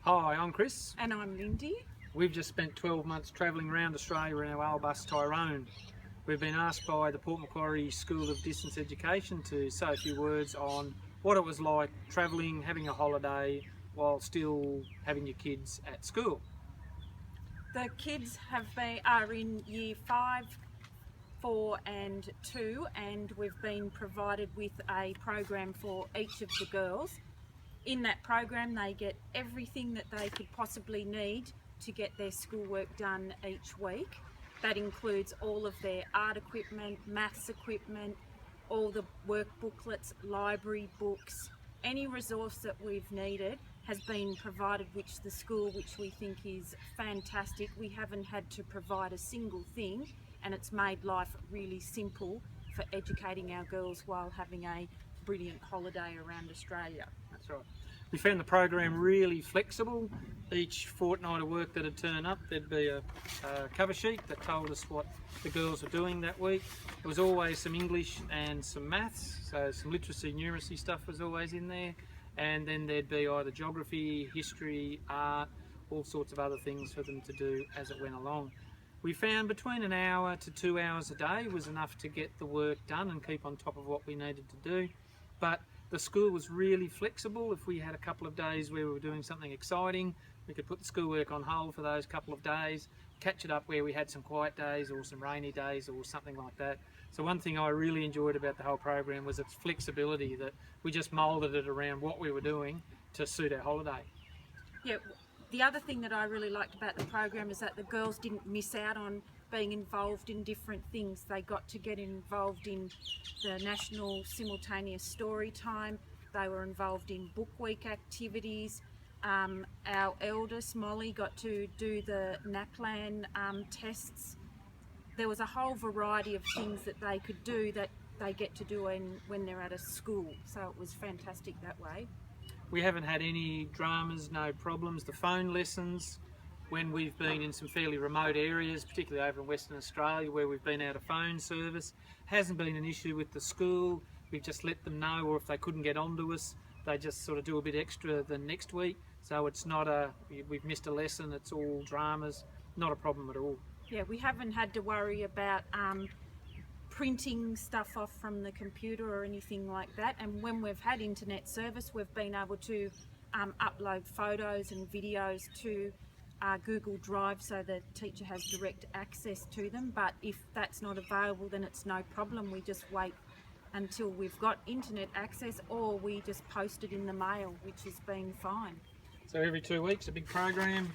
Hi, I'm Chris. And I'm Lindi. We've just spent 12 months travelling around Australia in our owl bus Tyrone. We've been asked by the Port Macquarie School of Distance Education to say a few words on what it was like travelling, having a holiday while still having your kids at school. The kids are in year 5, 4 and 2, and we've been provided with a program for each of the girls. In that program they get everything that they could possibly need to get their schoolwork done each week. That includes all of their art equipment, maths equipment, all the work booklets, library books, any resource that we've needed has been provided, which the school, which we think is fantastic. We haven't had to provide a single thing, and it's made life really simple for educating our girls while having a brilliant holiday around Australia. That's right. We found the program really flexible. Each fortnight of work that had turned up, there'd be a cover sheet that told us what the girls were doing that week. There was always some English and some maths, so some literacy, numeracy stuff was always in there. And then there'd be either geography, history, art, all sorts of other things for them to do as it went along. We found between an hour to 2 hours a day was enough to get the work done and keep on top of what we needed to do. But the school was really flexible. If we had a couple of days where we were doing something exciting, we could put the schoolwork on hold for those couple of days, catch it up where we had some quiet days or some rainy days or something like that. So one thing I really enjoyed about the whole program was its flexibility, that we just moulded it around what we were doing to suit our holiday. Yeah, the other thing that I really liked about the program is that the girls didn't miss out on being involved in different things. They got to get involved in the National Simultaneous Story Time. They were involved in Book Week activities. Our eldest, Molly, got to do the NAPLAN tests. There was a whole variety of things that they could do that they get to do when they're at a school. So it was fantastic that way. We haven't had any dramas, no problems. The phone lessons, when we've been in some fairly remote areas, particularly over in Western Australia where we've been out of phone service, hasn't been an issue with the school. We've just let them know, or if they couldn't get onto us, they just sort of do a bit extra the next week. So it's not we've missed a lesson, it's all dramas, not a problem at all. Yeah, we haven't had to worry about printing stuff off from the computer or anything like that, and when we've had internet service we've been able to upload photos and videos to Google Drive so the teacher has direct access to them. But if that's not available, then it's no problem. We just wait until we've got internet access, or we just post it in the mail, which has been fine. So every 2 weeks a big program,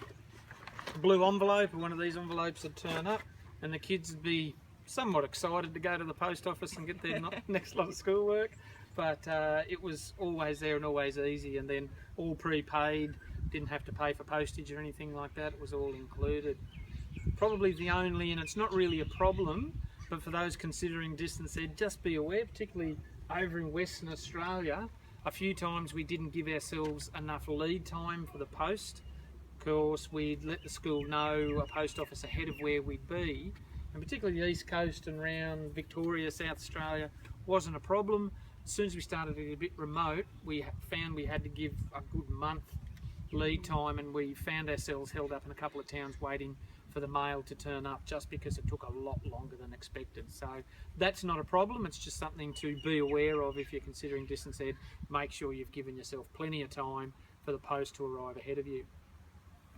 a blue envelope, or one of these envelopes would turn up, and the kids would be somewhat excited to go to the post office and get their next lot of schoolwork, but it was always there and always easy, and then all prepaid, didn't have to pay for postage or anything like that, it was all included. Probably the only, and it's not really a problem, but for those considering distance ed, just be aware, particularly over in Western Australia, a few times we didn't give ourselves enough lead time for the post. Of course, we'd let the school know, a post office, ahead of where we'd be, and particularly the East Coast and around Victoria, South Australia, wasn't a problem. As soon as we started to get a bit remote, we found we had to give a good month lead time, and we found ourselves held up in a couple of towns waiting for the mail to turn up just because it took a lot longer than expected. So that's not a problem, it's just something to be aware of if you're considering distance ed. Make sure you've given yourself plenty of time for the post to arrive ahead of you.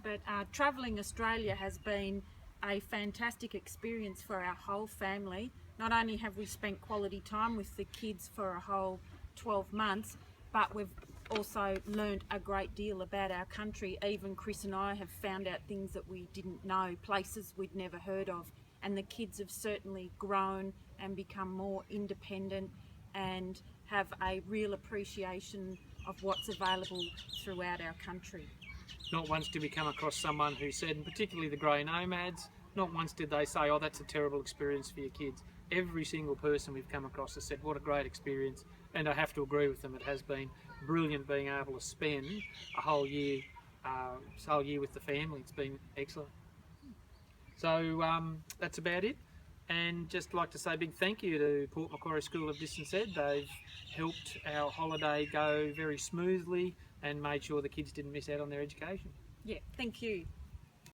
But travelling Australia has been a fantastic experience for our whole family. Not only have we spent quality time with the kids for a whole 12 months, but we've also learned a great deal about our country. Even Chris and I have found out things that we didn't know, places we'd never heard of, and the kids have certainly grown and become more independent and have a real appreciation of what's available throughout our country. Not once did we come across someone who said, and particularly the grey nomads, not once did they say, oh, that's a terrible experience for your kids. Every single person we've come across has said, what a great experience, and I have to agree with them. It has been brilliant being able to spend a whole year with the family. It's been excellent. So that's about it, and just like to say a big thank you to Port Macquarie School of Distance Ed. They've helped our holiday go very smoothly and made sure the kids didn't miss out on their education. Yeah, thank you.